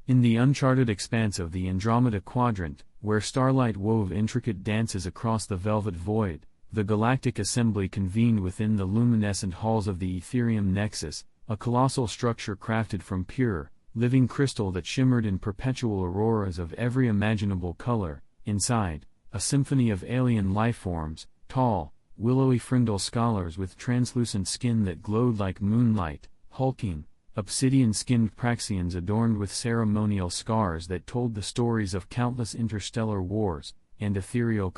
In the uncharted expanse of the Andromeda Quadrant, where starlight wove intricate dances across the velvet void, the Galactic Assembly convened within the luminescent halls of the Ethereum Nexus, a colossal structure crafted from pure, living crystal that shimmered in perpetual auroras of every imaginable color. Inside, a symphony of alien lifeforms, tall, willowy frindle scholars with translucent skin that glowed like moonlight, hulking, obsidian-skinned Praxians adorned with ceremonial scars that told the stories of countless interstellar wars, and ethereal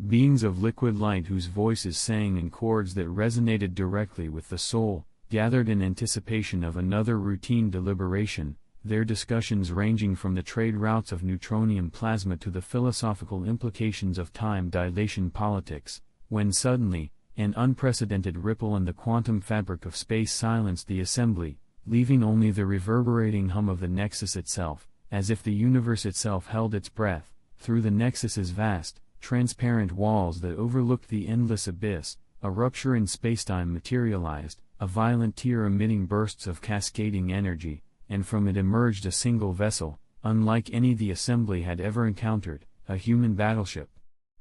beings of liquid light whose voices sang in chords that resonated directly with the soul, gathered in anticipation of another routine deliberation, their discussions ranging from the trade routes of neutronium plasma to the philosophical implications of time dilation politics, when suddenly, an unprecedented ripple in the quantum fabric of space silenced the assembly, leaving only the reverberating hum of the Nexus itself, as if the universe itself held its breath. Through the Nexus's vast, transparent walls that overlooked the endless abyss, a rupture in spacetime materialized, a violent tear emitting bursts of cascading energy, and from it emerged a single vessel, unlike any the assembly had ever encountered, a human battleship.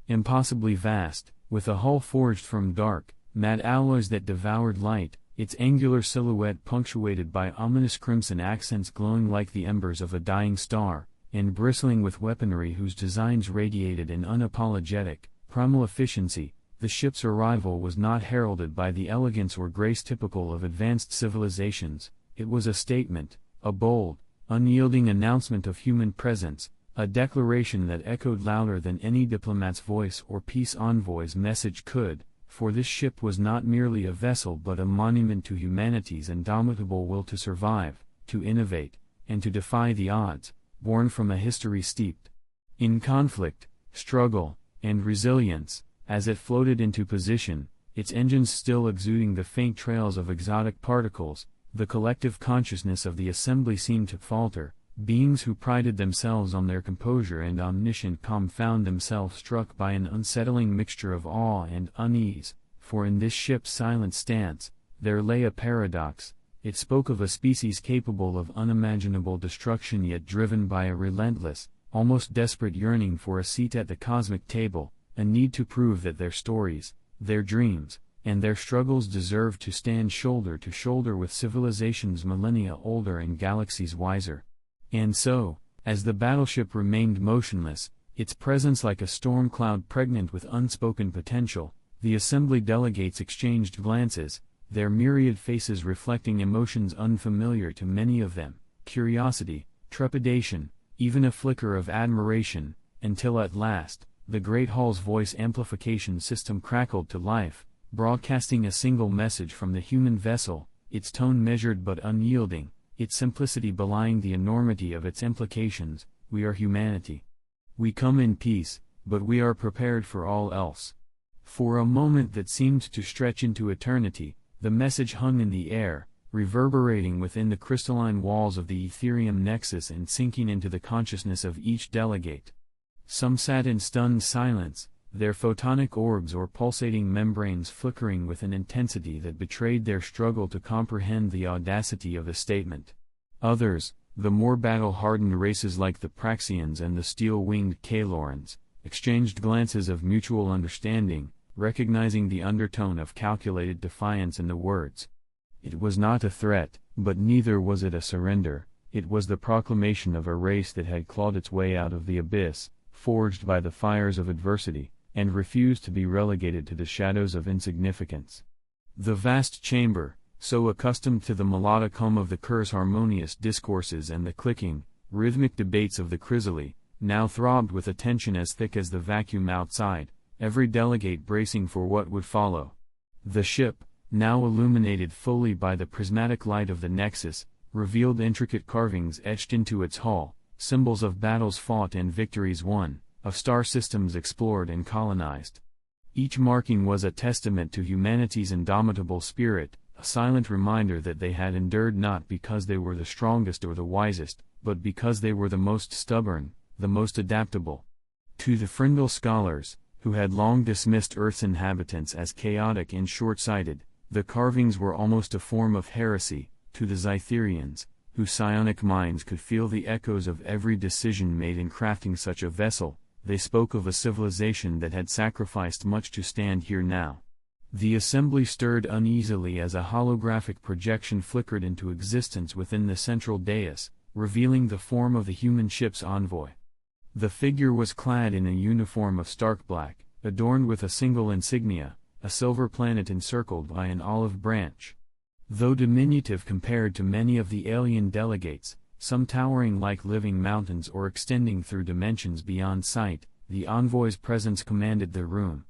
Impossibly vast, with a hull forged from dark, matte alloys that devoured light, its angular silhouette punctuated by ominous crimson accents glowing like the embers of a dying star, and bristling with weaponry whose designs radiated an unapologetic, primal efficiency. The ship's arrival was not heralded by the elegance or grace typical of advanced civilizations. It was a statement, a bold, unyielding announcement of human presence, a declaration that echoed louder than any diplomat's voice or peace envoy's message could, for this ship was not merely a vessel but a monument to humanity's indomitable will to survive, to innovate, and to defy the odds, born from a history steeped in conflict, struggle, and resilience. As it floated into position, its engines still exuding the faint trails of exotic particles, the collective consciousness of the assembly seemed to falter. Beings who prided themselves on their composure and omniscient calm found themselves struck by an unsettling mixture of awe and unease, for in this ship's silent stance, there lay a paradox. It spoke of a species capable of unimaginable destruction yet driven by a relentless, almost desperate yearning for a seat at the cosmic table, a need to prove that their stories, their dreams, and their struggles deserve to stand shoulder to shoulder with civilizations millennia older and galaxies wiser. And so, as the battleship remained motionless, its presence like a storm cloud pregnant with unspoken potential, the assembly delegates exchanged glances, their myriad faces reflecting emotions unfamiliar to many of them, curiosity, trepidation, even a flicker of admiration, until at last, the Great Hall's voice amplification system crackled to life, broadcasting a single message from the human vessel, its tone measured but unyielding, its simplicity belying the enormity of its implications. We are humanity. We come in peace, but we are prepared for all else. For a moment that seemed to stretch into eternity, the message hung in the air, reverberating within the crystalline walls of the Ethereum Nexus and sinking into the consciousness of each delegate. Some sat in stunned silence, their photonic orbs or pulsating membranes flickering with an intensity that betrayed their struggle to comprehend the audacity of the statement. Others, the more battle-hardened races like the Praxians and the steel-winged Kalorans, exchanged glances of mutual understanding, recognizing the undertone of calculated defiance in the words. It was not a threat, but neither was it a surrender. It was the proclamation of a race that had clawed its way out of the abyss, forged by the fires of adversity, and refused to be relegated to the shadows of insignificance. The vast chamber, so accustomed to the melodic hum of the Cur's harmonious discourses and the clicking, rhythmic debates of the Chrysalis, now throbbed with a tension as thick as the vacuum outside, every delegate bracing for what would follow. The ship, now illuminated fully by the prismatic light of the Nexus, revealed intricate carvings etched into its hull, symbols of battles fought and victories won, of star systems explored and colonized. Each marking was a testament to humanity's indomitable spirit, a silent reminder that they had endured not because they were the strongest or the wisest, but because they were the most stubborn, the most adaptable. To the Frindle scholars, who had long dismissed Earth's inhabitants as chaotic and short-sighted, the carvings were almost a form of heresy. To the Zytherians, whose psionic minds could feel the echoes of every decision made in crafting such a vessel. They spoke of a civilization that had sacrificed much to stand here now. The assembly stirred uneasily as a holographic projection flickered into existence within the central dais, revealing the form of the human ship's envoy. The figure was clad in a uniform of stark black, adorned with a single insignia, a silver planet encircled by an olive branch. Though diminutive compared to many of the alien delegates, some towering like living mountains or extending through dimensions beyond sight, the envoy's presence commanded the room.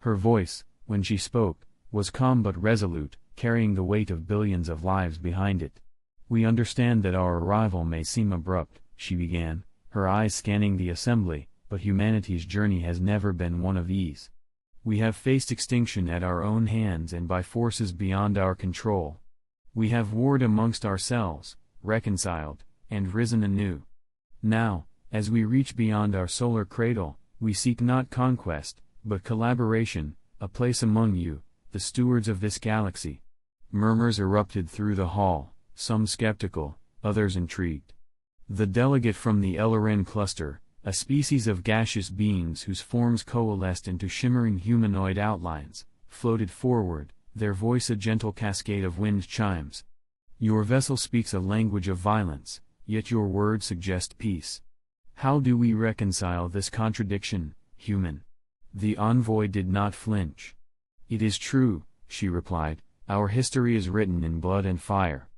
Her voice, when she spoke, was calm but resolute, carrying the weight of billions of lives behind it. "We understand that our arrival may seem abrupt," she began, her eyes scanning the assembly, "but humanity's journey has never been one of ease. We have faced extinction at our own hands and by forces beyond our control. We have warred amongst ourselves, reconciled, and risen anew. Now, as we reach beyond our solar cradle, we seek not conquest, but collaboration, a place among you, the stewards of this galaxy." Murmurs erupted through the hall, some skeptical, others intrigued. The delegate from the Elaren cluster, a species of gaseous beings whose forms coalesced into shimmering humanoid outlines, floated forward, their voice a gentle cascade of wind chimes. "Your vessel speaks a language of violence, yet your words suggest peace. How do we reconcile this contradiction, human?" The envoy did not flinch. "It is true," she replied, "our history is written in blood and fire.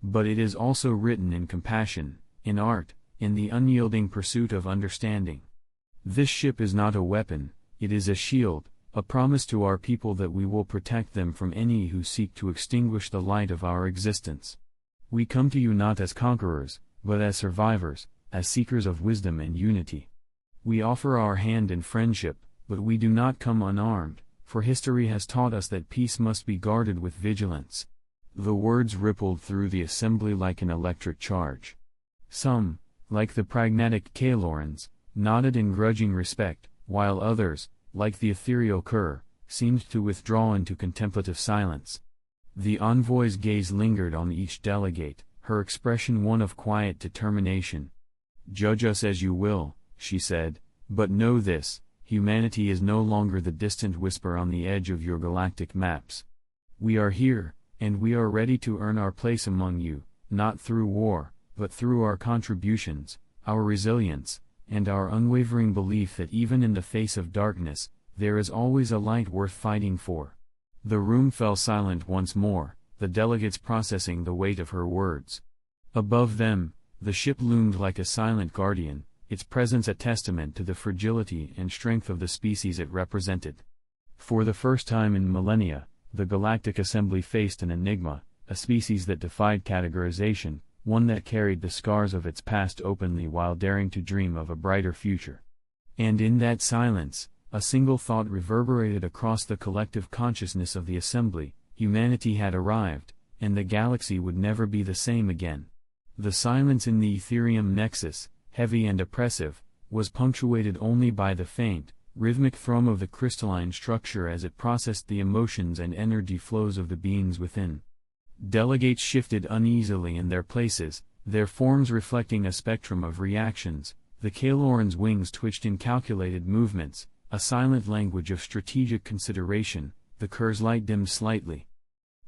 But it is also written in compassion, in art, in the unyielding pursuit of understanding. This ship is not a weapon, it is a shield, a promise to our people that we will protect them from any who seek to extinguish the light of our existence. We come to you not as conquerors, but as survivors, as seekers of wisdom and unity. We offer our hand in friendship, but we do not come unarmed, for history has taught us that peace must be guarded with vigilance." The words rippled through the assembly like an electric charge. Some, like the pragmatic Kalorans, nodded in grudging respect, while others, like the ethereal Kerr, seemed to withdraw into contemplative silence. The envoy's gaze lingered on each delegate, her expression one of quiet determination. "Judge us as you will," she said, "but know this, humanity is no longer the distant whisper on the edge of your galactic maps. We are here, and we are ready to earn our place among you, not through war, but through our contributions, our resilience, and our unwavering belief that even in the face of darkness, there is always a light worth fighting for." The room fell silent once more, the delegates processing the weight of her words. Above them, the ship loomed like a silent guardian, its presence a testament to the fragility and strength of the species it represented. For the first time in millennia, the Galactic Assembly faced an enigma, a species that defied categorization, one that carried the scars of its past openly while daring to dream of a brighter future. And in that silence, a single thought reverberated across the collective consciousness of the Assembly: humanity had arrived, and the galaxy would never be the same again. The silence in the Ethereum nexus, heavy and oppressive, was punctuated only by the faint, rhythmic thrum of the crystalline structure as it processed the emotions and energy flows of the beings within. Delegates shifted uneasily in their places, their forms reflecting a spectrum of reactions. The Kaloran's wings twitched in calculated movements, a silent language of strategic consideration. The Kerr's light dimmed slightly,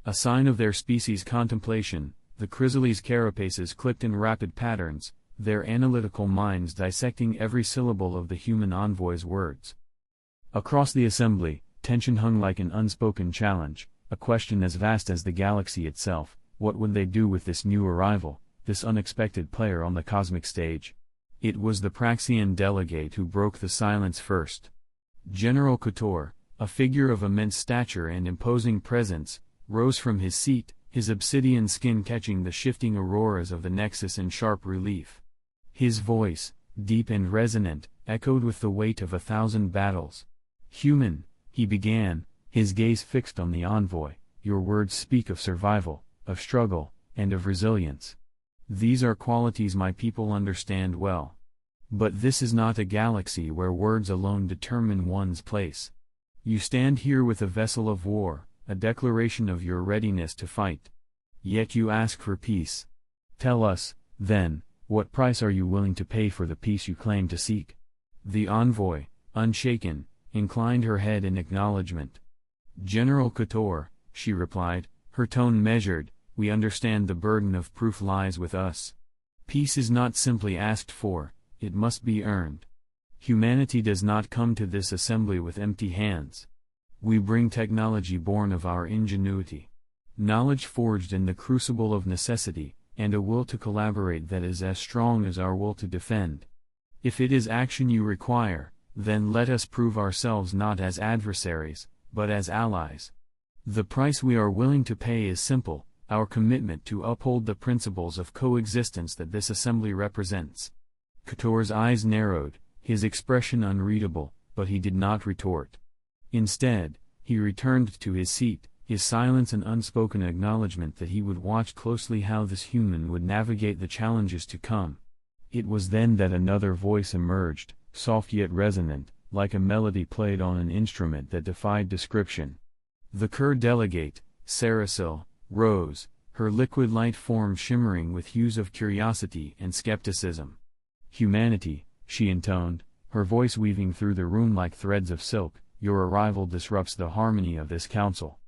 a sign of their species' contemplation. The Chrysales' carapaces clicked in rapid patterns, their analytical minds dissecting every syllable of the human envoy's words. Across the assembly, tension hung like an unspoken challenge, a question as vast as the galaxy itself. What would they do with this new arrival, this unexpected player on the cosmic stage? It was the Praxian delegate who broke the silence first. General Kotor, a figure of immense stature and imposing presence, rose from his seat, his obsidian skin catching the shifting auroras of the Nexus in sharp relief. His voice, deep and resonant, echoed with the weight of 1,000 battles. "Human," he began, his gaze fixed on the envoy, "your words speak of survival, of struggle, and of resilience. These are qualities my people understand well. But this is not a galaxy where words alone determine one's place. You stand here with a vessel of war, a declaration of your readiness to fight. Yet you ask for peace. Tell us, then, what price are you willing to pay for the peace you claim to seek? The envoy, unshaken, inclined her head in acknowledgment. General Couture, she replied, her tone measured, we understand the burden of proof lies with us. Peace is not simply asked for, it must be earned. Humanity does not come to this assembly with empty hands. We bring technology born of our ingenuity, knowledge forged in the crucible of necessity, and a will to collaborate that is as strong as our will to defend. If it is action you require, then let us prove ourselves not as adversaries, but as allies. The price we are willing to pay is simple, our commitment to uphold the principles of coexistence that this assembly represents. Couture's eyes narrowed, his expression unreadable, but he did not retort. Instead, he returned to his seat, his silence an unspoken acknowledgment that he would watch closely how this human would navigate the challenges to come. It was then that another voice emerged, soft yet resonant, like a melody played on an instrument that defied description. The Kur delegate, Sarasil, rose, her liquid light form shimmering with hues of curiosity and skepticism. Humanity, she intoned, her voice weaving through the room like threads of silk, your arrival disrupts the harmony of this council.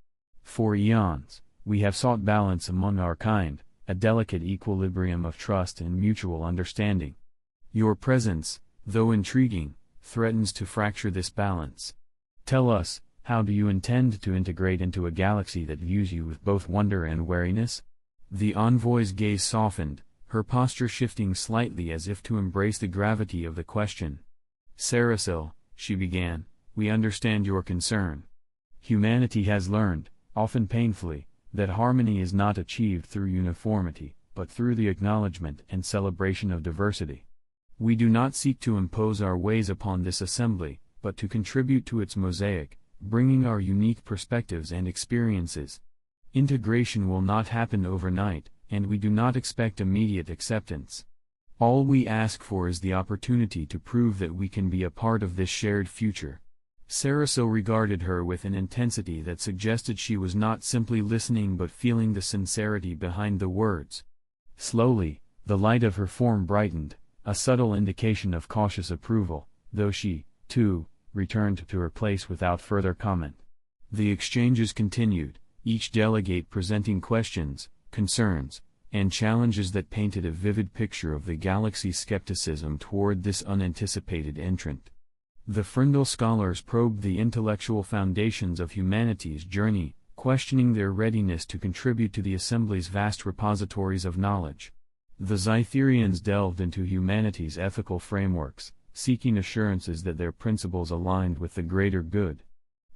For eons, we have sought balance among our kind, a delicate equilibrium of trust and mutual understanding. Your presence, though intriguing, threatens to fracture this balance. Tell us, how do you intend to integrate into a galaxy that views you with both wonder and wariness? The envoy's gaze softened, her posture shifting slightly as if to embrace the gravity of the question. Sarasil, she began, we understand your concern. Humanity has learned, often painfully, that harmony is not achieved through uniformity, but through the acknowledgement and celebration of diversity. We do not seek to impose our ways upon this assembly, but to contribute to its mosaic, bringing our unique perspectives and experiences. Integration will not happen overnight, and we do not expect immediate acceptance. All we ask for is the opportunity to prove that we can be a part of this shared future. Sarasil regarded her with an intensity that suggested she was not simply listening but feeling the sincerity behind the words. Slowly, the light of her form brightened, a subtle indication of cautious approval, though she, too, returned to her place without further comment. The exchanges continued, each delegate presenting questions, concerns, and challenges that painted a vivid picture of the galaxy's skepticism toward this unanticipated entrant. The Frindle scholars probed the intellectual foundations of humanity's journey, questioning their readiness to contribute to the Assembly's vast repositories of knowledge. The Zytherians delved into humanity's ethical frameworks, seeking assurances that their principles aligned with the greater good.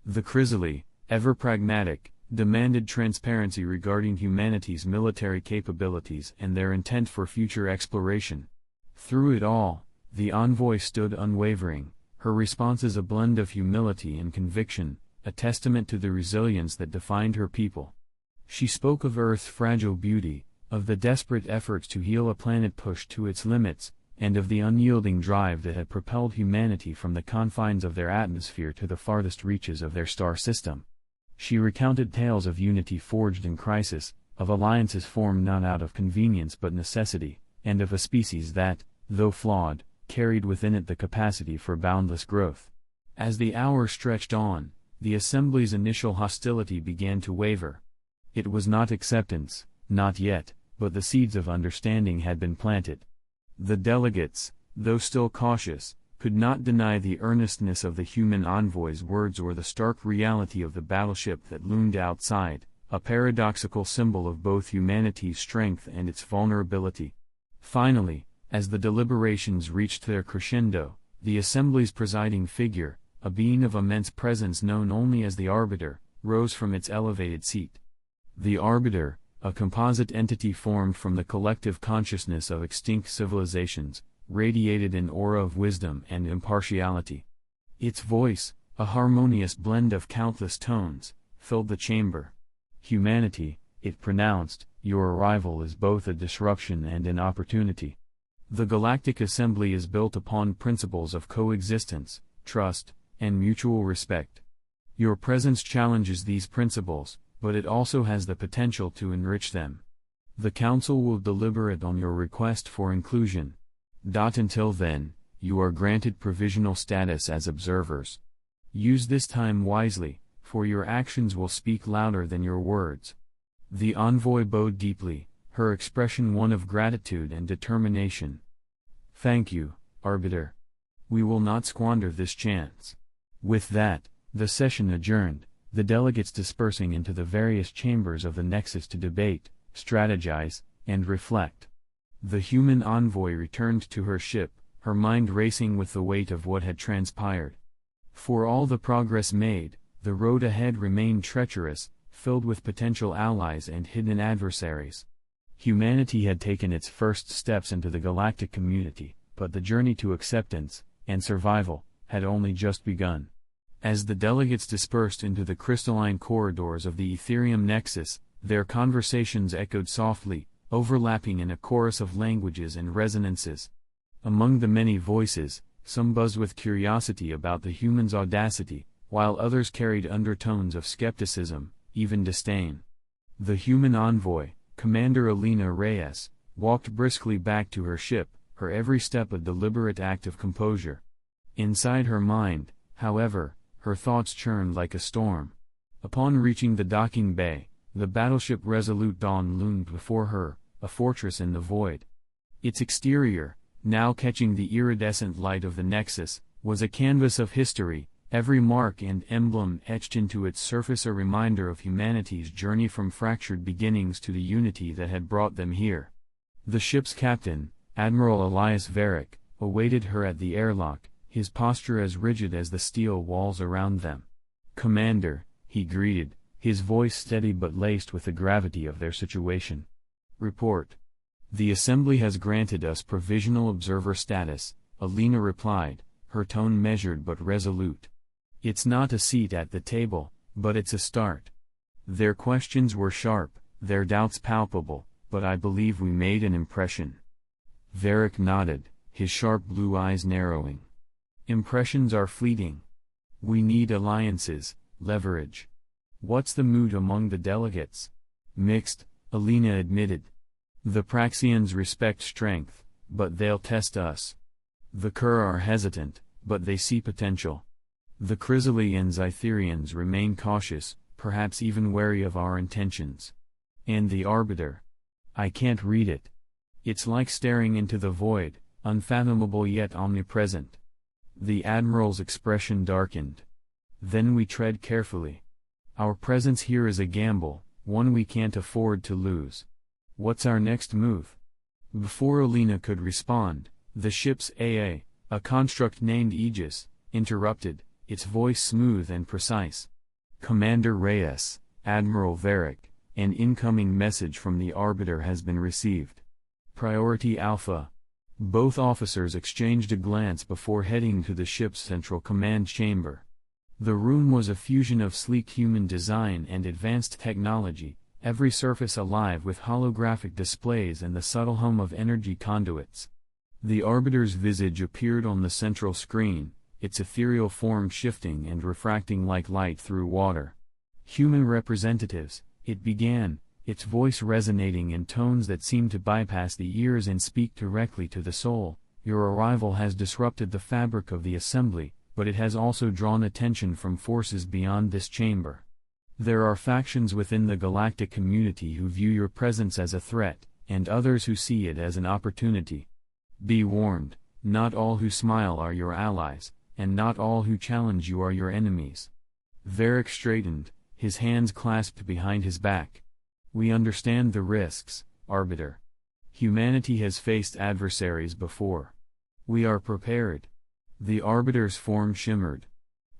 The Chrysali, ever pragmatic, demanded transparency regarding humanity's military capabilities and their intent for future exploration. Through it all, the envoy stood unwavering, her responses a blend of humility and conviction, a testament to the resilience that defined her people. She spoke of Earth's fragile beauty, of the desperate efforts to heal a planet pushed to its limits, and of the unyielding drive that had propelled humanity from the confines of their atmosphere to the farthest reaches of their star system. She recounted tales of unity forged in crisis, of alliances formed not out of convenience but necessity, and of a species that, though flawed, carried within it the capacity for boundless growth. As the hour stretched on, the Assembly's initial hostility began to waver. It was not acceptance, not yet, but the seeds of understanding had been planted. The delegates, though still cautious, could not deny the earnestness of the human envoy's words or the stark reality of the battleship that loomed outside, a paradoxical symbol of both humanity's strength and its vulnerability. Finally, as the deliberations reached their crescendo, the Assembly's presiding figure, a being of immense presence known only as the Arbiter, rose from its elevated seat. The Arbiter, a composite entity formed from the collective consciousness of extinct civilizations, radiated an aura of wisdom and impartiality. Its voice, a harmonious blend of countless tones, filled the chamber. Humanity, it pronounced, your arrival is both a disruption and an opportunity. The Galactic Assembly is built upon principles of coexistence, trust, and mutual respect. Your presence challenges these principles, but it also has the potential to enrich them. The Council will deliberate on your request for inclusion. Until then, you are granted provisional status as observers. Use this time wisely, for your actions will speak louder than your words. The envoy bowed deeply, her expression one of gratitude and determination. Thank you, Arbiter. We will not squander this chance. With that, the session adjourned, the delegates dispersing into the various chambers of the Nexus to debate, strategize, and reflect. The human envoy returned to her ship, her mind racing with the weight of what had transpired. For all the progress made, the road ahead remained treacherous, filled with potential allies and hidden adversaries. Humanity had taken its first steps into the galactic community, but the journey to acceptance and survival had only just begun. As the delegates dispersed into the crystalline corridors of the Ethereum Nexus, their conversations echoed softly, overlapping in a chorus of languages and resonances. Among the many voices, some buzzed with curiosity about the human's audacity, while others carried undertones of skepticism, even disdain. The human envoy, Commander Alina Reyes, walked briskly back to her ship, her every step a deliberate act of composure. Inside her mind, however, her thoughts churned like a storm. Upon reaching the docking bay, the battleship Resolute Dawn loomed before her, a fortress in the void. Its exterior, now catching the iridescent light of the Nexus, was a canvas of history, every mark and emblem etched into its surface a reminder of humanity's journey from fractured beginnings to the unity that had brought them here. The ship's captain, Admiral Elias Varick, awaited her at the airlock, his posture as rigid as the steel walls around them. "Commander," he greeted, his voice steady but laced with the gravity of their situation. "Report." "The Assembly has granted us provisional observer status," Alina replied, her tone measured but resolute. "It's not a seat at the table, but it's a start." Their questions were sharp, their doubts palpable, but I believe we made an impression. Varick nodded, his sharp blue eyes narrowing. "Impressions are fleeting. We need alliances, leverage." "What's the mood among the delegates?" "Mixed," Alina admitted. "The Praxians respect strength, but they'll test us. The Kur are hesitant, but they see potential. The Chrysali and Zytherians remain cautious, perhaps even wary of our intentions. And the Arbiter? I can't read it. It's like staring into the void, unfathomable yet omnipresent." The Admiral's expression darkened. "Then we tread carefully. Our presence here is a gamble, one we can't afford to lose. What's our next move?" Before Alina could respond, the ship's AA, a construct named Aegis, interrupted, its voice smooth and precise. "Commander Reyes, Admiral Varick, an incoming message from the Arbiter has been received. Priority Alpha." Both officers exchanged a glance before heading to the ship's central command chamber. The room was a fusion of sleek human design and advanced technology, every surface alive with holographic displays and the subtle hum of energy conduits. The Arbiter's visage appeared on the central screen, its ethereal form shifting and refracting like light through water. "Human representatives," it began, its voice resonating in tones that seemed to bypass the ears and speak directly to the soul, "your arrival has disrupted the fabric of the Assembly, but it has also drawn attention from forces beyond this chamber. There are factions within the galactic community who view your presence as a threat, and others who see it as an opportunity. Be warned, not all who smile are your allies, and not all who challenge you are your enemies." Varick straightened, his hands clasped behind his back. "We understand the risks, Arbiter. Humanity has faced adversaries before. We are prepared." The Arbiter's form shimmered.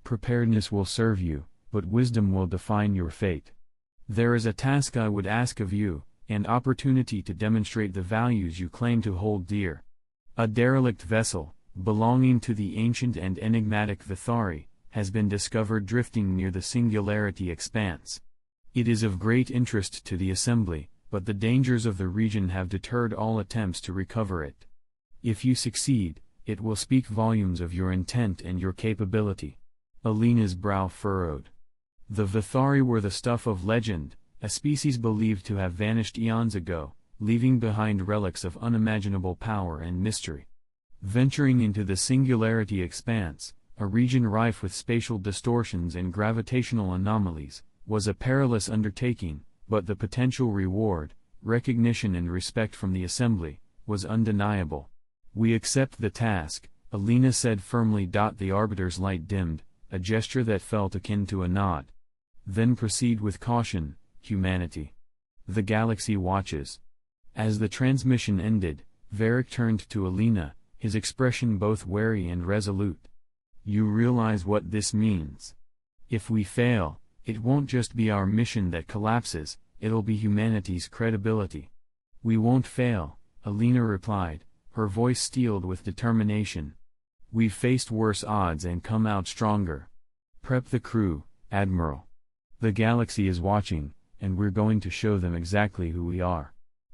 "Preparedness will serve you, but wisdom will define your fate. There is a task I would ask of you, an opportunity to demonstrate the values you claim to hold dear. A derelict vessel, belonging to the ancient and enigmatic Vithari, has been discovered drifting near the Singularity Expanse. It is of great interest to the Assembly, but the dangers of the region have deterred all attempts to recover it. If you succeed, it will speak volumes of your intent and your capability." Alina's brow furrowed. The Vithari were the stuff of legend, a species believed to have vanished eons ago, leaving behind relics of unimaginable power and mystery. Venturing into the Singularity Expanse, a region rife with spatial distortions and gravitational anomalies, was a perilous undertaking, but the potential reward, recognition and respect from the Assembly, was undeniable. "We accept the task," Alina said firmly. The Arbiter's light dimmed, a gesture that felt akin to a nod. "Then proceed with caution, humanity. The galaxy watches." As the transmission ended, Varric turned to Alina, his expression both wary and resolute. "You realize what this means? If we fail, it won't just be our mission that collapses, it'll be humanity's credibility." "We won't fail," Alina replied, her voice steeled with determination. "We've faced worse odds and come out stronger. Prep the crew, Admiral. The galaxy is watching, and we're going to show them exactly who we are."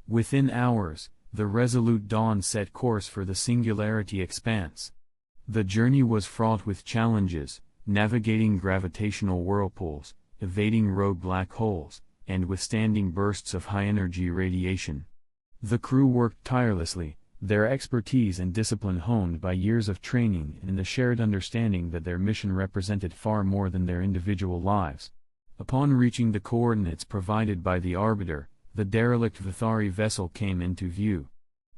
Within hours, the resolute Dawn set course for the Singularity Expanse. The journey was fraught with challenges, navigating gravitational whirlpools, evading rogue black holes, and withstanding bursts of high-energy radiation. The crew worked tirelessly, their expertise and discipline honed by years of training and the shared understanding that their mission represented far more than their individual lives. Upon reaching the coordinates provided by the Arbiter, the derelict Vithari vessel came into view.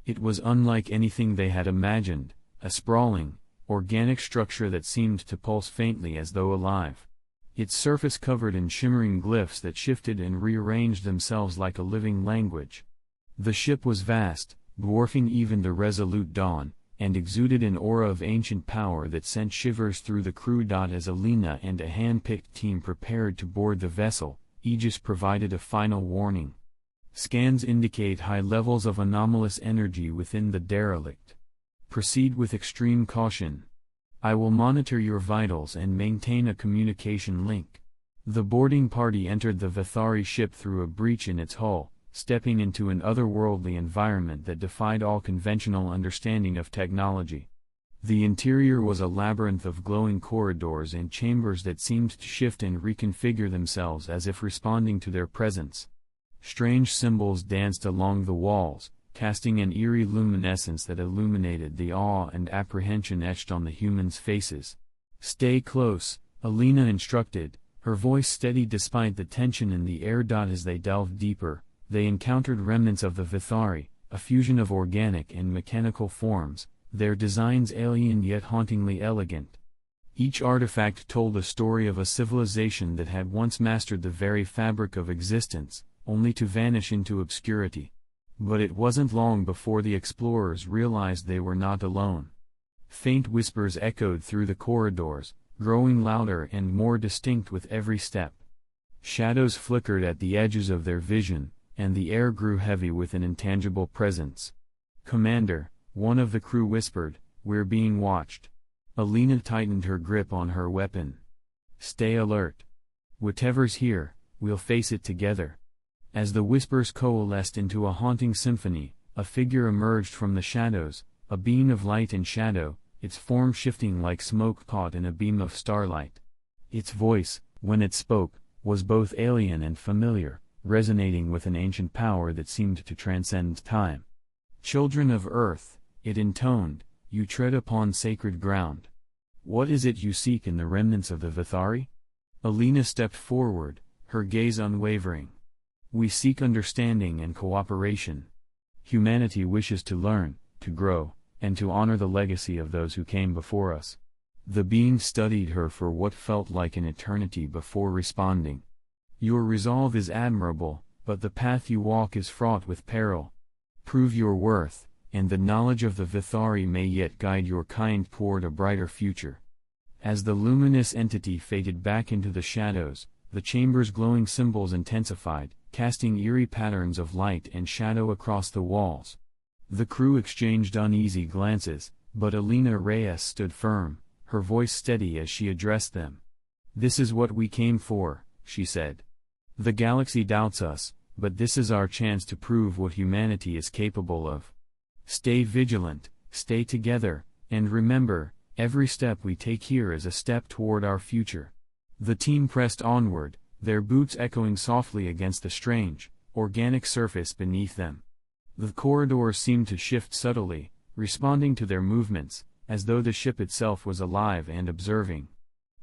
It was unlike anything they had imagined, a sprawling, organic structure that seemed to pulse faintly as though alive. Its surface covered in shimmering glyphs that shifted and rearranged themselves like a living language. The ship was vast, dwarfing even the resolute Dawn, and exuded an aura of ancient power that sent shivers through the crew. As Alina and a hand-picked team prepared to board the vessel, Aegis provided a final warning. "Scans indicate high levels of anomalous energy within the derelict. Proceed with extreme caution. I will monitor your vitals and maintain a communication link." The boarding party entered the Vithari ship through a breach in its hull, stepping into an otherworldly environment that defied all conventional understanding of technology. The interior was a labyrinth of glowing corridors and chambers that seemed to shift and reconfigure themselves as if responding to their presence. Strange symbols danced along the walls, casting an eerie luminescence that illuminated the awe and apprehension etched on the humans' faces. "Stay close," Alina instructed, her voice steady despite the tension in the air. As they delved deeper, they encountered remnants of the Vithari, a fusion of organic and mechanical forms, their designs alien yet hauntingly elegant. Each artifact told a story of a civilization that had once mastered the very fabric of existence, only to vanish into obscurity. But it wasn't long before the explorers realized they were not alone. Faint whispers echoed through the corridors, growing louder and more distinct with every step. Shadows flickered at the edges of their vision, and the air grew heavy with an intangible presence. "Commander," one of the crew whispered, "we're being watched." Alina tightened her grip on her weapon. "Stay alert. Whatever's here, we'll face it together." As the whispers coalesced into a haunting symphony, a figure emerged from the shadows, a being of light and shadow, its form shifting like smoke caught in a beam of starlight. Its voice, when it spoke, was both alien and familiar, resonating with an ancient power that seemed to transcend time. "Children of Earth," it intoned, "you tread upon sacred ground. What is it you seek in the remnants of the Vithari?" Alina stepped forward, her gaze unwavering. "We seek understanding and cooperation. Humanity wishes to learn, to grow, and to honor the legacy of those who came before us." The being studied her for what felt like an eternity before responding. "Your resolve is admirable, but the path you walk is fraught with peril. Prove your worth, and the knowledge of the Vithari may yet guide your kind toward a brighter future." As the luminous entity faded back into the shadows, the chamber's glowing symbols intensified, casting eerie patterns of light and shadow across the walls. The crew exchanged uneasy glances, but Alina Reyes stood firm, her voice steady as she addressed them. "This is what we came for," she said. "The galaxy doubts us, but this is our chance to prove what humanity is capable of. Stay vigilant, stay together, and remember, every step we take here is a step toward our future." The team pressed onward, their boots echoing softly against the strange, organic surface beneath them. The corridors seemed to shift subtly, responding to their movements, as though the ship itself was alive and observing.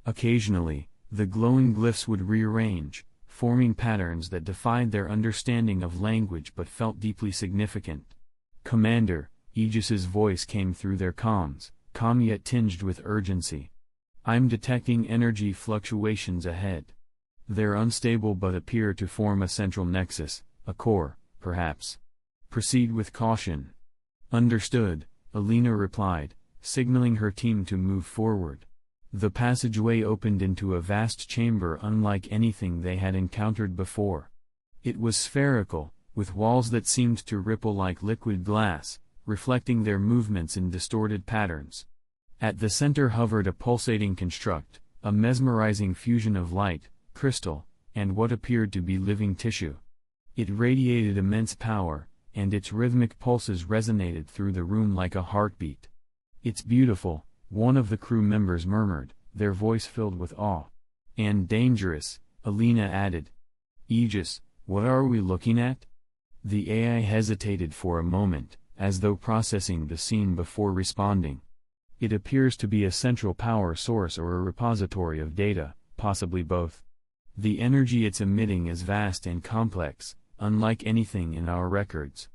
Occasionally, the glowing glyphs would rearrange, forming patterns that defied their understanding of language but felt deeply significant. "Commander," Aegis's voice came through their comms, calm yet tinged with urgency. "I'm detecting energy fluctuations ahead. They're unstable but appear to form a central nexus, a core, perhaps. Proceed with caution." "Understood," Alina replied, signaling her team to move forward. The passageway opened into a vast chamber unlike anything they had encountered before. It was spherical, with walls that seemed to ripple like liquid glass, reflecting their movements in distorted patterns. At the center hovered a pulsating construct, a mesmerizing fusion of light, crystal, and what appeared to be living tissue. It radiated immense power, and its rhythmic pulses resonated through the room like a heartbeat. "It's beautiful," one of the crew members murmured, their voice filled with awe. "And dangerous," Alina added. "Aegis, what are we looking at?" The AI hesitated for a moment, as though processing the scene before responding. "It appears to be a central power source or a repository of data, possibly both. The energy it's emitting is vast and complex, unlike anything in our records.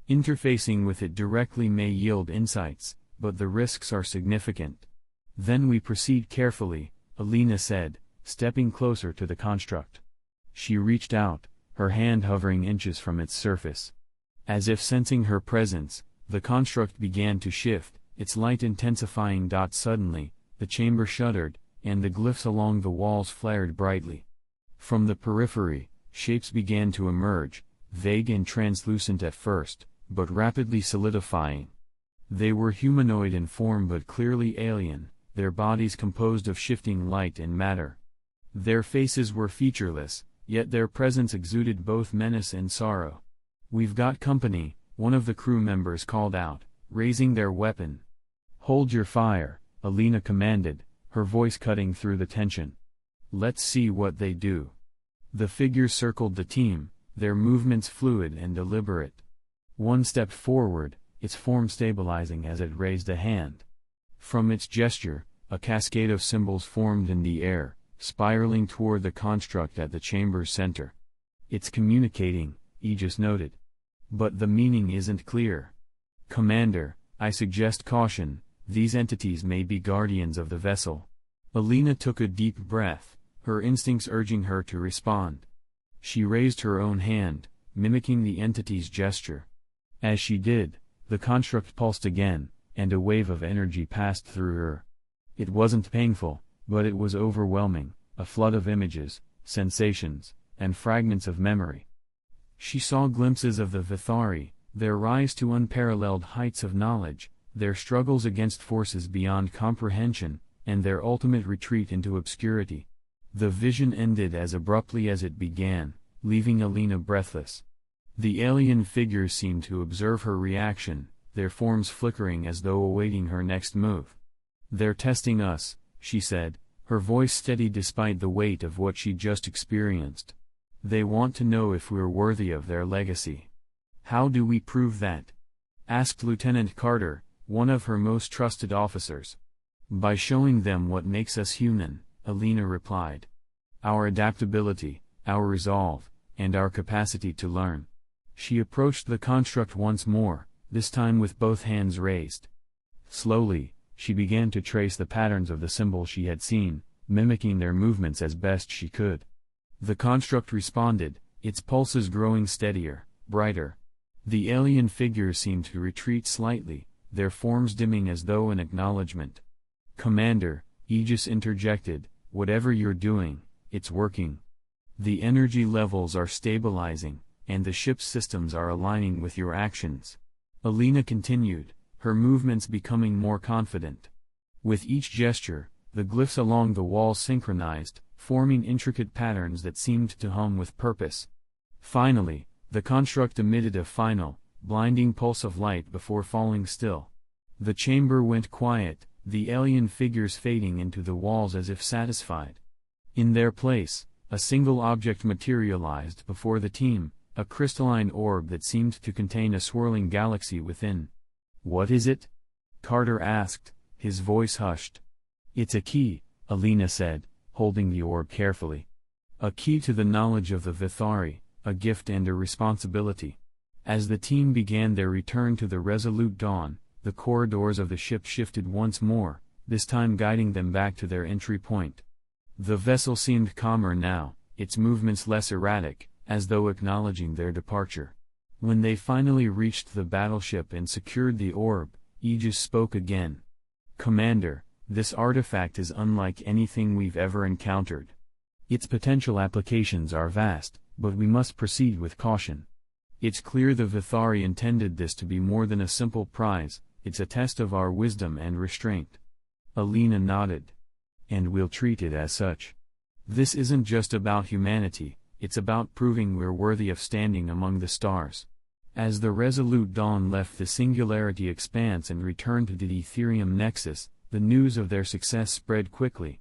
Interfacing with it directly may yield insights, but the risks are significant." "Then we proceed carefully," Alina said, stepping closer to the construct. She reached out, her hand hovering inches from its surface. As if sensing her presence, the construct began to shift, its light intensifying. Suddenly, the chamber shuddered, and the glyphs along the walls flared brightly. From the periphery, shapes began to emerge, vague and translucent at first, but rapidly solidifying. They were humanoid in form but clearly alien, their bodies composed of shifting light and matter. Their faces were featureless, yet their presence exuded both menace and sorrow. "We've got company," one of the crew members called out, raising their weapon. "Hold your fire," Alina commanded, her voice cutting through the tension. "Let's see what they do." The figures circled the team, their movements fluid and deliberate. One stepped forward, its form stabilizing as it raised a hand. From its gesture, a cascade of symbols formed in the air, spiraling toward the construct at the chamber's center. "It's communicating," Aegis noted. "But the meaning isn't clear. Commander, I suggest caution, these entities may be guardians of the vessel." Alina took a deep breath, her instincts urging her to respond. She raised her own hand, mimicking the entity's gesture. As she did, the construct pulsed again, and a wave of energy passed through her. It wasn't painful, but it was overwhelming, a flood of images, sensations, and fragments of memory. She saw glimpses of the Vithari, their rise to unparalleled heights of knowledge, their struggles against forces beyond comprehension, and their ultimate retreat into obscurity. The vision ended as abruptly as it began, leaving Alina breathless. The alien figures seemed to observe her reaction, their forms flickering as though awaiting her next move. "They're testing us," she said, her voice steady despite the weight of what she just experienced. "They want to know if we're worthy of their legacy." "How do we prove that?" asked Lieutenant Carter, one of her most trusted officers. "By showing them what makes us human," Alina replied. "Our adaptability, our resolve, and our capacity to learn." She approached the construct once more, this time with both hands raised. Slowly, she began to trace the patterns of the symbols she had seen, mimicking their movements as best she could. The construct responded, its pulses growing steadier, brighter. The alien figures seemed to retreat slightly, their forms dimming as though in acknowledgement. "Commander," Aegis interjected, "whatever you're doing, it's working. The energy levels are stabilizing, and the ship's systems are aligning with your actions." Alina continued, her movements becoming more confident. With each gesture, the glyphs along the wall synchronized, forming intricate patterns that seemed to hum with purpose. Finally, the construct emitted a final, blinding pulse of light before falling still. The chamber went quiet, the alien figures fading into the walls as if satisfied. In their place, a single object materialized before the team, a crystalline orb that seemed to contain a swirling galaxy within. "What is it?" Carter asked, his voice hushed. "It's a key," Alina said, holding the orb carefully. "A key to the knowledge of the Vithari, a gift and a responsibility." As the team began their return to the Resolute Dawn, the corridors of the ship shifted once more, this time guiding them back to their entry point. The vessel seemed calmer now, its movements less erratic, as though acknowledging their departure. When they finally reached the battleship and secured the orb, Aegis spoke again. "Commander, this artifact is unlike anything we've ever encountered. Its potential applications are vast, but we must proceed with caution. It's clear the Vithari intended this to be more than a simple prize, it's a test of our wisdom and restraint." Alina nodded. "And we'll treat it as such. This isn't just about humanity, it's about proving we're worthy of standing among the stars." As the Resolute Dawn left the Singularity Expanse and returned to the Ethereum Nexus, the news of their success spread quickly.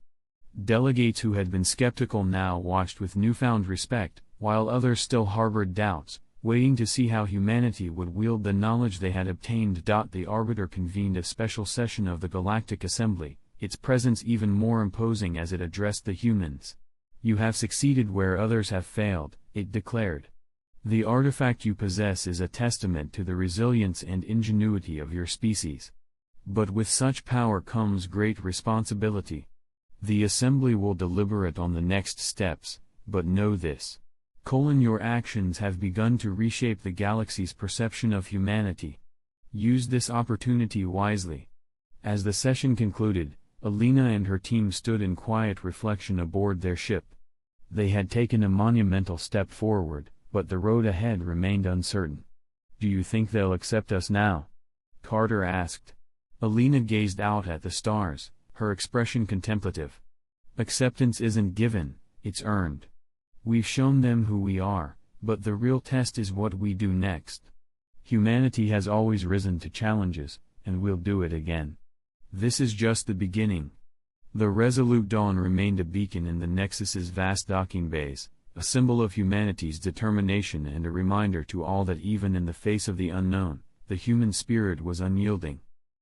Delegates who had been skeptical now watched with newfound respect, while others still harbored doubts, waiting to see how humanity would wield the knowledge they had obtained. The Arbiter convened a special session of the Galactic Assembly, its presence even more imposing as it addressed the humans. "You have succeeded where others have failed," it declared. "The artifact you possess is a testament to the resilience and ingenuity of your species. But with such power comes great responsibility. The Assembly will deliberate on the next steps, but know this. Your actions have begun to reshape the galaxy's perception of humanity. Use this opportunity wisely." As the session concluded, Alina and her team stood in quiet reflection aboard their ship. They had taken a monumental step forward, but the road ahead remained uncertain. "Do you think they'll accept us now?" Carter asked. Alina gazed out at the stars, her expression contemplative. "Acceptance isn't given, it's earned. We've shown them who we are, but the real test is what we do next. Humanity has always risen to challenges, and we'll do it again. This is just the beginning." The Resolute Dawn remained a beacon in the Nexus's vast docking bays, a symbol of humanity's determination and a reminder to all that even in the face of the unknown, the human spirit was unyielding.